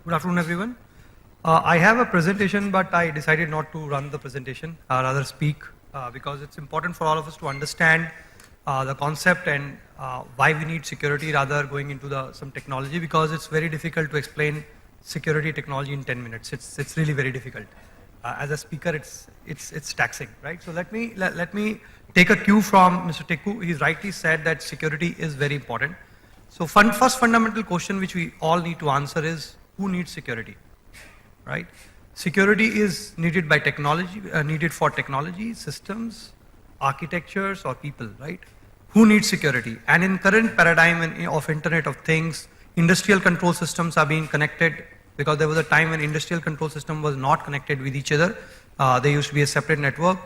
Good afternoon, everyone. I have a presentation, but I decided not to run the presentation, rather speak, because it's important for all of us to understand the concept and why we need security rather going into some technology, because it's very difficult to explain security technology in 10 minutes. It's really very difficult. As a speaker, it's taxing, right? So let me take a cue from Mr. Teku. He rightly said that security is very important. So first fundamental question which we all need to answer is, who needs security, right? Security is needed by technology, needed for technology, systems, architectures, or people, right? Who needs security? And in current paradigm of Internet of Things, industrial control systems are being connected, because there was a time when industrial control system was not connected with each other. They used to be a separate network.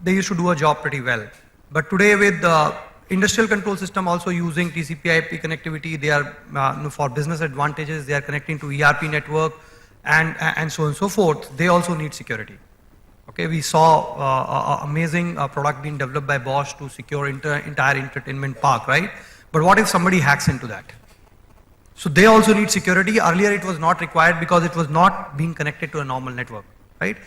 They used to do a job pretty well. But today with the industrial control system also using TCP/IP connectivity, they are for business advantages, they are connecting to ERP network and so on and so forth. They also need security. Okay, we saw amazing product being developed by Bosch to secure entire entertainment park, right? But what if somebody hacks into that? So they also need security. Earlier it was not required because it was not being connected to a normal network, right?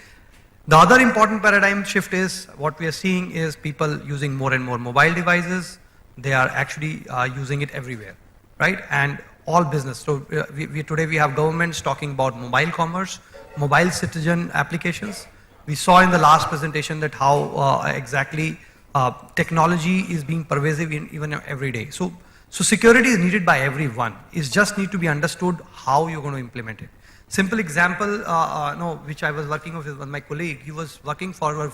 The other important paradigm shift is what we are seeing is people using more and more mobile devices. They are actually using it everywhere, right? And all business. So today we have governments talking about mobile commerce, mobile citizen applications. We saw in the last presentation that how exactly technology is being pervasive even every day. So security is needed by everyone. It just need to be understood how you're going to implement it. Simple example, which I was working with my colleague. He was working for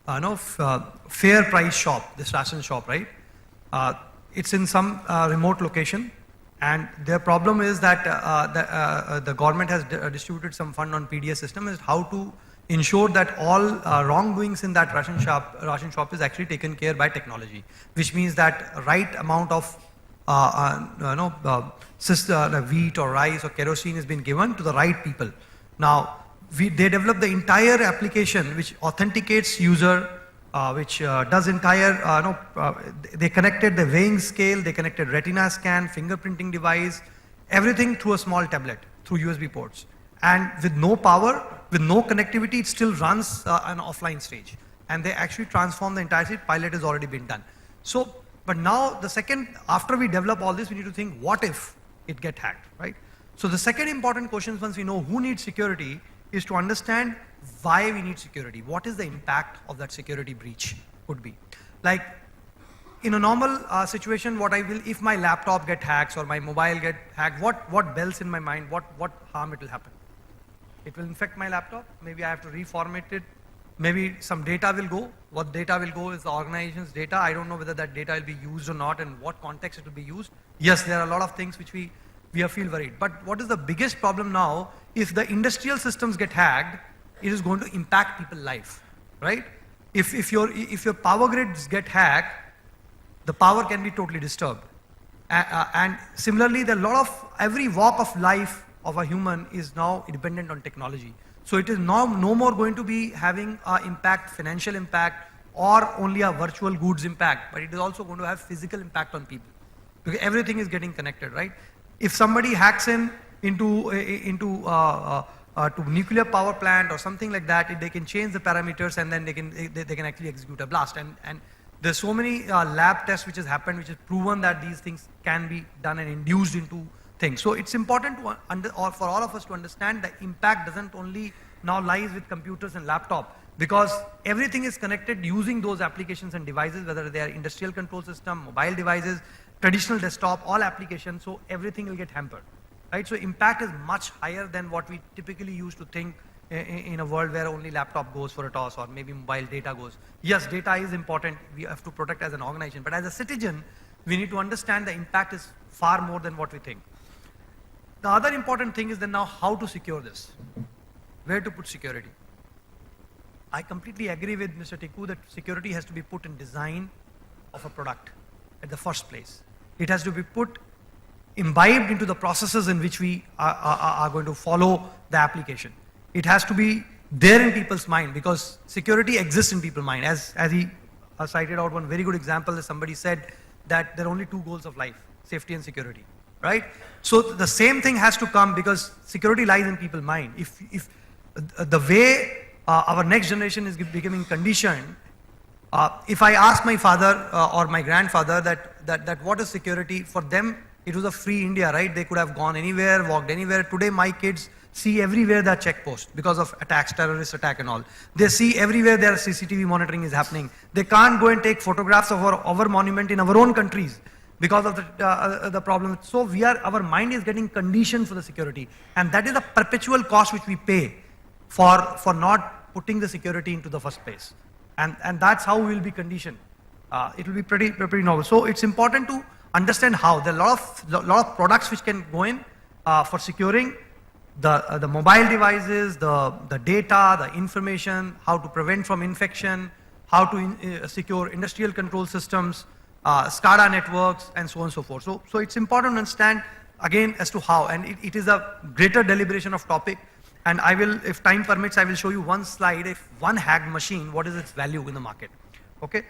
a fair price shop, this ration shop, right? It's in some remote location, and their problem is that the government has distributed some fund on PDS system, is how to ensure that all wrongdoings in that ration shop is actually taken care by technology, which means that right amount of wheat or rice or kerosene has been given to the right people. Now, they developed the entire application which authenticates user, which does entire, they connected the weighing scale, they connected retina scan, fingerprinting device, everything through a small tablet, through USB ports. And with no power, with no connectivity, it still runs an offline stage. And they actually transform the entire state. Pilot has already been done. So, but now the second, after we develop all this, we need to think, what if it get hacked, right? So the second important question, once we know who needs security, is to understand why we need security. What is the impact of that security breach could be? Like in a normal situation, if my laptop get hacked or my mobile get hacked, what bells in my mind, what harm it will happen? It will infect my laptop, maybe I have to reformat it, maybe some data will go. What data will go is the organization's data. I don't know whether that data will be used or not and what context it will be used. Yes, there are a lot of things which we feel worried. But what is the biggest problem now? If the industrial systems get hacked, it is going to impact people's life, right? If your power grids get hacked, the power can be totally disturbed. And similarly, every walk of life of a human is now dependent on technology. So it is now no more going to be having an impact, financial impact, or only a virtual goods impact, but it is also going to have physical impact on people. Because everything is getting connected, right? If somebody hacks into nuclear power plant or something like that, they can change the parameters and then they can actually execute a blast. And there's so many lab tests which has happened, which has proven that these things can be done and induced into things. So it's important for all of us to understand the impact doesn't only now lies with computers and laptop, because everything is connected using those applications and devices, whether they are industrial control system, mobile devices, traditional desktop, all applications, so everything will get hampered, right? So impact is much higher than what we typically used to think in a world where only laptop goes for a toss or maybe mobile data goes. Yes, data is important, we have to protect as an organization, but as a citizen, we need to understand the impact is far more than what we think. The other important thing is then now how to secure this, where to put security. I completely agree with Mr. Teku that security has to be put in design of a product at the first place. It has to be imbibed into the processes in which we are going to follow the application. It has to be there in people's mind, because security exists in people's mind. As he cited out one very good example, as somebody said that there are only two goals of life, safety and security. right? So the same thing has to come because security lies in people's mind. If the way our next generation is becoming conditioned, if I ask my father or my grandfather that what is security, for them it was a free India, right? They could have gone anywhere, walked anywhere. Today my kids see everywhere that checkpost because of attacks, terrorist attack and all. They see everywhere their CCTV monitoring is happening. They can't go and take photographs of our monument in our own countries because of the problem. So our mind is getting conditioned for the security, and that is the perpetual cost which we pay for not putting the security into the first place. And that's how we will be conditioned. It will be pretty novel. So it's important to understand how. There are a lot of products which can go in for securing the mobile devices, the data, the information, how to prevent from infection, how to secure industrial control systems, SCADA networks, and so on and so forth. So it's important to understand again as to how, and it is a greater deliberation of topic. And I will, if time permits, I will show you one slide. If one hacked machine, what is its value in the market? Okay.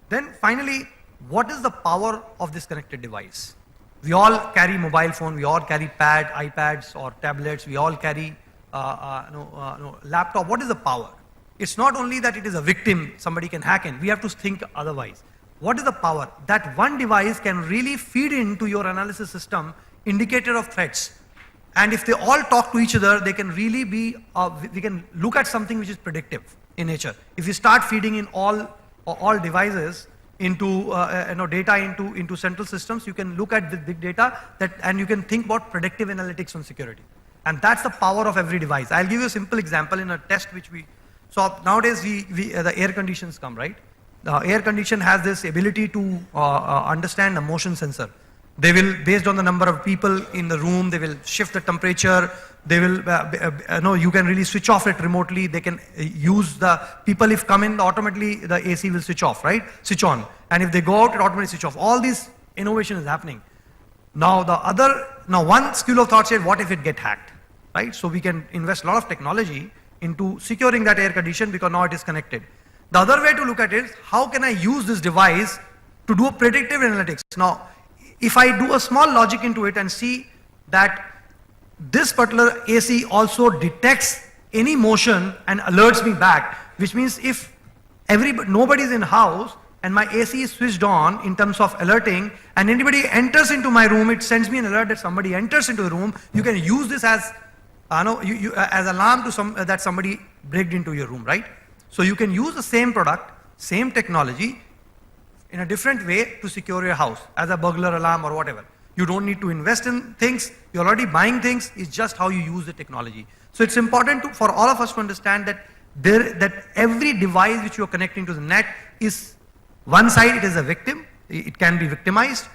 Then finally, what is the power of this connected device? We all carry mobile phone, we all carry iPads or tablets, we all carry laptop. What is the power? It's not only that it is a victim somebody can hack in, we have to think otherwise. What is the power? That one device can really feed into your analysis system indicator of threats. And if they all talk to each other, they can really be, we can look at something which is predictive in nature. If you start feeding in all devices into data into central systems, you can look at the big data and you can think about predictive analytics on security. And that's the power of every device. I'll give you a simple example in a test which so nowadays the air conditions come, right? The air condition has this ability to understand the motion sensor. They will, based on the number of people in the room, they will shift the temperature. They will, you can really switch off it remotely. They can use the people if come in, automatically the AC will switch off, right? Switch on. And if they go out, it automatically switch off. All this innovation is happening. Now one school of thought said, what if it get hacked, right? So we can invest a lot of technology into securing that air condition because now it is connected. The other way to look at it is, how can I use this device to do a predictive analytics? Now, if I do a small logic into it and see that this particular AC also detects any motion and alerts me back, which means if nobody's in house and my AC is switched on in terms of alerting and anybody enters into my room, it sends me an alert that somebody enters into the room. You can use this as as alarm to that somebody breaked into your room, right? So you can use the same product, same technology in a different way to secure your house as a burglar alarm or whatever. You don't need to invest in things. You're already buying things. It's just how you use the technology. So it's important for all of us to understand that every device which you're connecting to the net is, one side it is a victim. It can be victimized,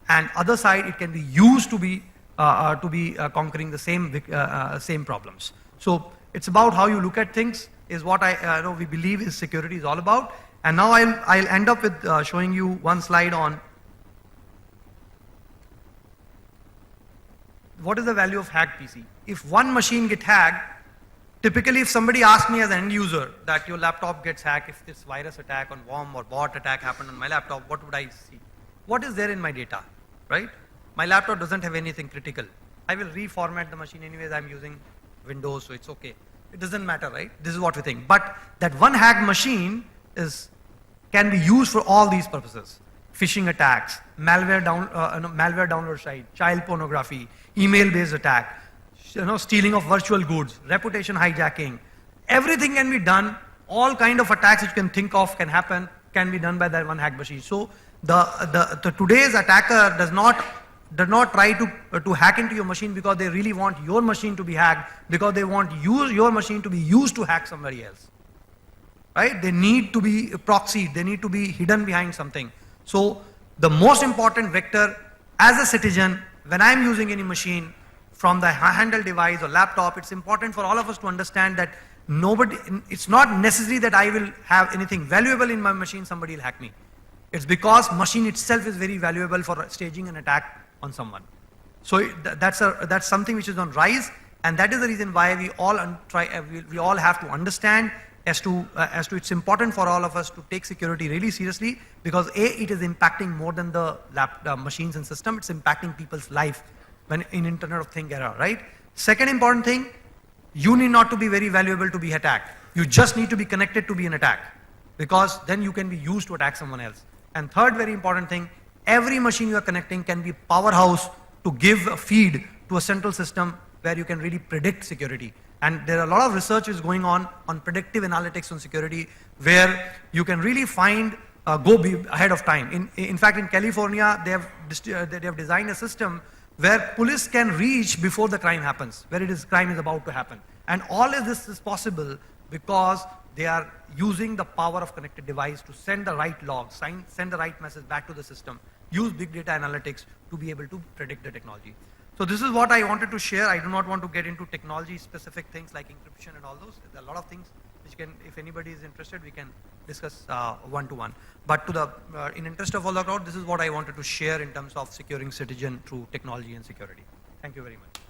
and other side it can be used to be conquering the same problems. So it's about how you look at things is what we believe is security is all about. And now I'll end up with showing you one slide on what is the value of hacked PC. If one machine gets hacked, typically if somebody asks me as an end user that your laptop gets hacked, if this virus attack on worm or bot attack happened on my laptop, what would I see? What is there in my data, right? My laptop doesn't have anything critical. I will reformat the machine anyways. I'm using Windows, so it's okay. It doesn't matter, right? This is what we think. But that one hacked machine can be used for all these purposes: phishing attacks, malware download site, child pornography, email-based attack, stealing of virtual goods, reputation hijacking. Everything can be done. All kind of attacks you can think of can be done by that one hacked machine. So the today's attacker does not try to hack into your machine because they really want your machine to be hacked, because they want your machine to be used to hack somebody else. Right? They need to be proxied, they need to be hidden behind something. So the most important vector as a citizen, when I'm using any machine from the handheld device or laptop, it's important for all of us to understand that it's not necessary that I will have anything valuable in my machine, somebody will hack me. It's because machine itself is very valuable for staging an attack on someone. So that's something which is on rise, and that is the reason why we all have to understand as to it's important for all of us to take security really seriously, because it is impacting more than the machines and system, it's impacting people's life when in Internet of Things era, right? Second important thing, you need not to be very valuable to be attacked. You just need to be connected to be an attack, because then you can be used to attack someone else. And third very important thing, every machine you are connecting can be a powerhouse to give a feed to a central system where you can really predict security. And there are a lot of researches going on predictive analytics on security, where you can really find, go ahead of time. In fact, in California, they have designed a system where police can reach before the crime happens, where crime is about to happen. And all of this is possible because they are using the power of connected device to send the right logs, send the right message back to the system, use big data analytics to be able to predict the technology. So this is what I wanted to share. I do not want to get into technology specific things like encryption and all those. There are a lot of things which can, if anybody is interested, we can discuss one-to-one. But in interest of all the crowd, this is what I wanted to share in terms of securing citizen through technology and security. Thank you very much.